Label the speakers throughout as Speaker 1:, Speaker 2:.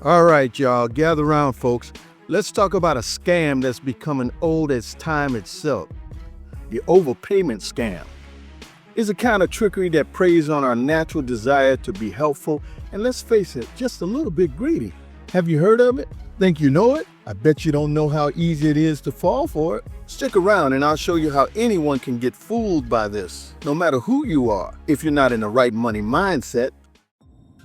Speaker 1: All right, y'all, gather around, folks. Let's talk about a scam that's becoming old as time itself. The overpayment scam is a kind of trickery that preys on our natural desire to be helpful and, let's face it, just a little bit greedy. Have you heard of it? Think you know it? I bet you don't know how easy it is to fall for it. Stick around and I'll show you how anyone can get fooled by this, no matter who you are, if you're not in the right money mindset.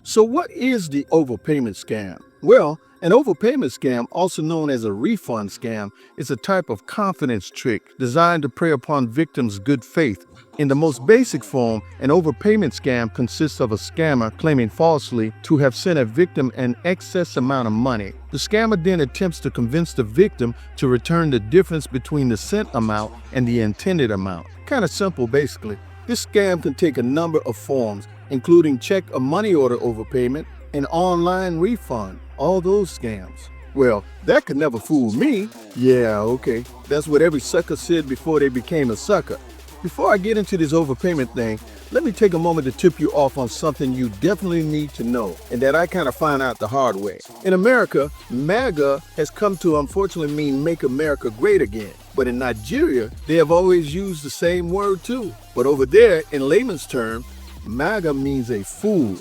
Speaker 1: So what is the overpayment scam? Well, an overpayment scam, also known as a refund scam, is a type of confidence trick designed to prey upon victims' good faith. In the most basic form, an overpayment scam consists of a scammer claiming falsely to have sent a victim an excess amount of money. The scammer then attempts to convince the victim to return the difference between the sent amount and the intended amount. Kind of simple, basically. This scam can take a number of forms, including check or money order overpayment and online refund. All those scams. Well, that could never fool me. Yeah, okay. That's what every sucker said before they became a sucker. Before I get into this overpayment thing, let me take a moment to tip you off on something you definitely need to know, and that I kind of find out the hard way. In America, MAGA has come to unfortunately mean Make America Great Again. But in Nigeria, they have always used the same word too. But over there, in layman's terms, MAGA means a fool.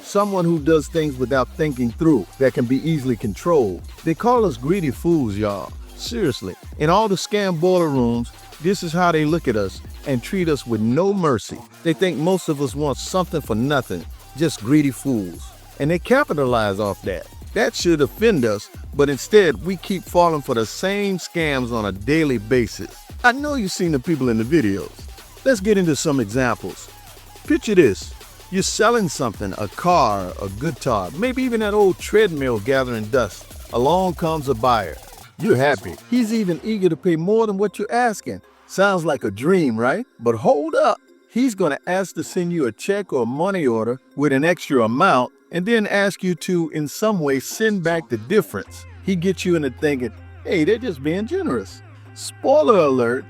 Speaker 1: Someone who does things without thinking through, that can be easily controlled. They call us greedy fools, y'all. Seriously. In all the scam boiler rooms, this is how they look at us and treat us with no mercy. They think most of us want something for nothing, just greedy fools. And they capitalize off that. That should offend us, but instead we keep falling for the same scams on a daily basis. I know you've seen the people in the videos. Let's get into some examples. Picture this. You're selling something, a car, a guitar, maybe even that old treadmill gathering dust. Along comes a buyer. You're happy. He's even eager to pay more than what you're asking. Sounds like a dream, right? But hold up. He's going to ask to send you a check or money order with an extra amount and then ask you to, in some way, send back the difference. He gets you into thinking, hey, they're just being generous. Spoiler alert,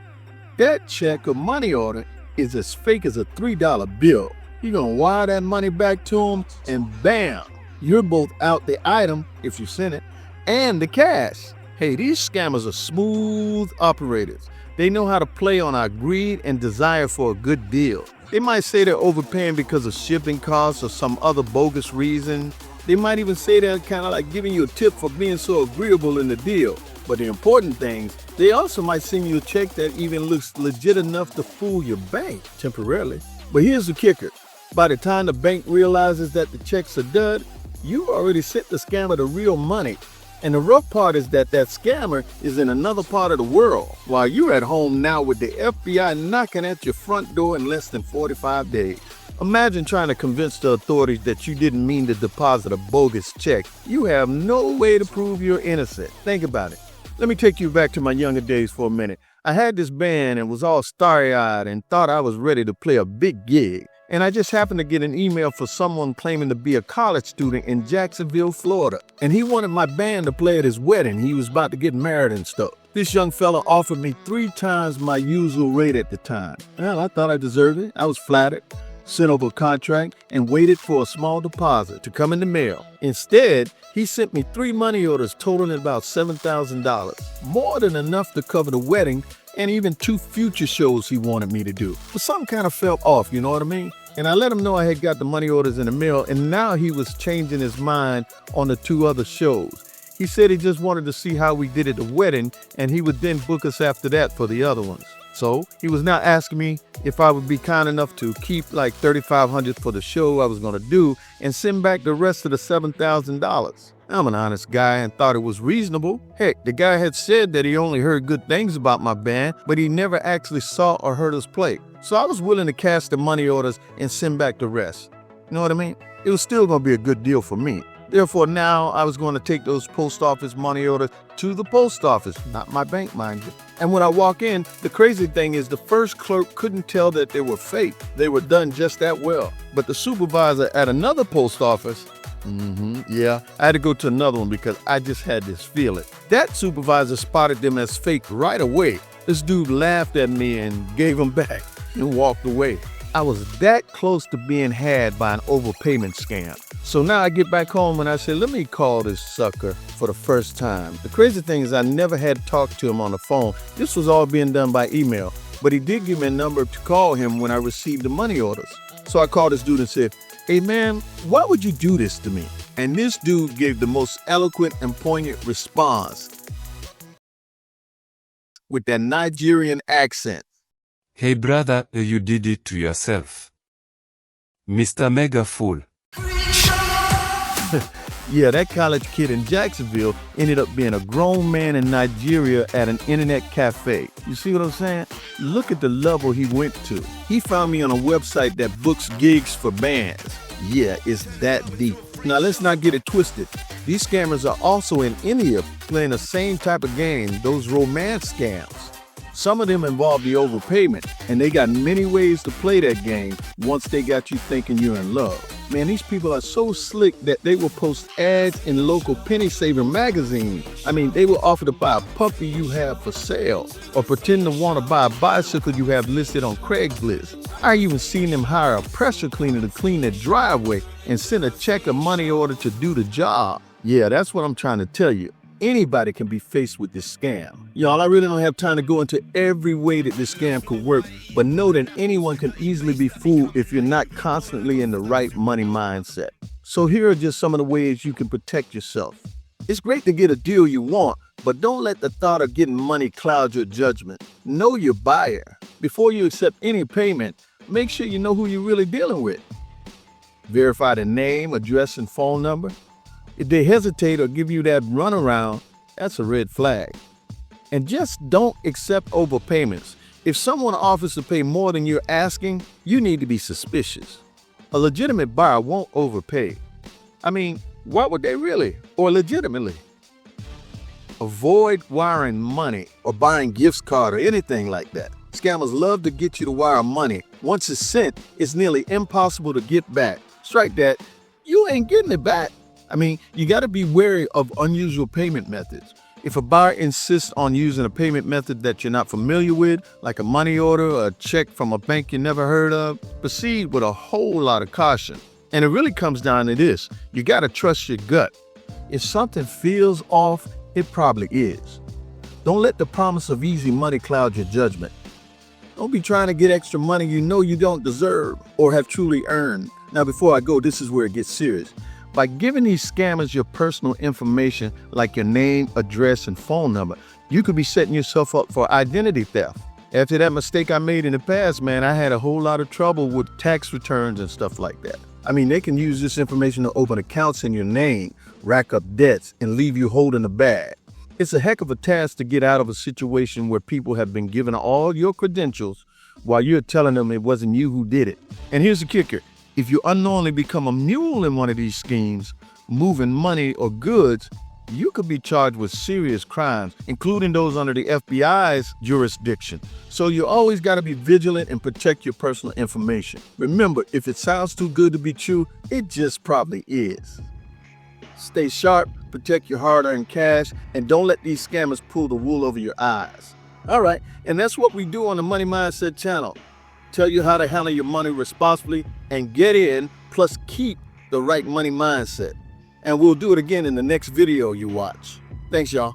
Speaker 1: that check or money order is as fake as a $3 bill. You're going to wire that money back to him, and bam, you're both out the item, if you send it, and the cash. Hey, these scammers are smooth operators. They know how to play on our greed and desire for a good deal. They might say they're overpaying because of shipping costs or some other bogus reason. They might even say they're kind of like giving you a tip for being so agreeable in the deal. But the important things, they also might send you a check that even looks legit enough to fool your bank temporarily. But here's the kicker. By the time the bank realizes that the checks are dud, you already sent the scammer the real money. And the rough part is that scammer is in another part of the world, while you're at home now with the FBI knocking at your front door in less than 45 days. Imagine trying to convince the authorities that you didn't mean to deposit a bogus check. You have no way to prove you're innocent. Think about it. Let me take you back to my younger days for a minute. I had this band and was all starry-eyed and thought I was ready to play a big gig. And I just happened to get an email for someone claiming to be a college student in Jacksonville, Florida. And he wanted my band to play at his wedding. He was about to get married and stuff. This young fella offered me 3 times my usual rate at the time. Well, I thought I deserved it. I was flattered, sent over a contract, and waited for a small deposit to come in the mail. Instead, he sent me 3 money orders totaling about $7,000, more than enough to cover the wedding and even 2 future shows he wanted me to do. But something kind of felt off, you know what I mean? And I let him know I had got the money orders in the mail, and now he was changing his mind on the 2 other shows. He said he just wanted to see how we did at the wedding, and he would then book us after that for the other ones. So he was now asking me if I would be kind enough to keep like $3,500 for the show I was going to do and send back the rest of the $7,000. I'm an honest guy and thought it was reasonable. Heck, the guy had said that he only heard good things about my band, but he never actually saw or heard us play. So I was willing to cash the money orders and send back the rest. You know what I mean? It was still going to be a good deal for me. Therefore, now I was going to take those post office money orders to the post office, not my bank, mind you. And when I walk in, the crazy thing is the first clerk couldn't tell that they were fake. They were done just that well. But the supervisor at another post office, I had to go to another one because I just had this feeling. That supervisor spotted them as fake right away. This dude laughed at me and gave them back and walked away. I was that close to being had by an overpayment scam. So now I get back home and I say, let me call this sucker for the first time. The crazy thing is I never had talked to him on the phone. This was all being done by email, but he did give me a number to call him when I received the money orders. So I called this dude and said, hey man, why would you do this to me? And this dude gave the most eloquent and poignant response with that Nigerian accent.
Speaker 2: Hey brother, you did it to yourself. Mr. Mega Fool.
Speaker 1: Yeah, that college kid in Jacksonville ended up being a grown man in Nigeria at an internet cafe. You see what I'm saying? Look at the level he went to. He found me on a website that books gigs for bands. Yeah, it's that deep. Now let's not get it twisted. These scammers are also in India playing the same type of game, those romance scams. Some of them involve the overpayment, and they got many ways to play that game once they got you thinking you're in love. Man, these people are so slick that they will post ads in local penny saver magazines. I mean, they will offer to buy a puppy you have for sale, or pretend to want to buy a bicycle you have listed on Craigslist. I even seen them hire a pressure cleaner to clean their driveway and send a check or money order to do the job. Yeah, that's what I'm trying to tell you. Anybody can be faced with this scam. Y'all, I really don't have time to go into every way that this scam could work, but know that anyone can easily be fooled if you're not constantly in the right money mindset. So here are just some of the ways you can protect yourself. It's great to get a deal you want, but don't let the thought of getting money cloud your judgment. Know your buyer. Before you accept any payment, make sure you know who you're really dealing with. Verify the name, address, and phone number. If they hesitate or give you that runaround, that's a red flag. And just don't accept overpayments. If someone offers to pay more than you're asking, you need to be suspicious. A legitimate buyer won't overpay. I mean, why would they really? Or legitimately? Avoid wiring money or buying gift card or anything like that. Scammers love to get you to wire money. Once it's sent, it's nearly impossible to get back. Strike that, you ain't getting it back. I mean, you got to be wary of unusual payment methods. If a buyer insists on using a payment method that you're not familiar with, like a money order or a check from a bank you never heard of, proceed with a whole lot of caution. And it really comes down to this. You got to trust your gut. If something feels off, it probably is. Don't let the promise of easy money cloud your judgment. Don't be trying to get extra money you know you don't deserve or have truly earned. Now, before I go, this is where it gets serious. By giving these scammers your personal information like your name, address, and phone number, you could be setting yourself up for identity theft. After that mistake I made in the past, man, I had a whole lot of trouble with tax returns and stuff like that. I mean, they can use this information to open accounts in your name, rack up debts, and leave you holding the bag. It's a heck of a task to get out of a situation where people have been given all your credentials while you're telling them it wasn't you who did it. And here's the kicker. If you unknowingly become a mule in one of these schemes, moving money or goods, you could be charged with serious crimes, including those under the FBI's jurisdiction. So you always got to be vigilant and protect your personal information. Remember, if it sounds too good to be true, it just probably is. Stay sharp, protect your hard-earned cash, and don't let these scammers pull the wool over your eyes. All right, and that's what we do on the Money Mindset channel. Tell you how to handle your money responsibly and get in, plus keep the right money mindset. And we'll do it again in the next video you watch. Thanks, y'all.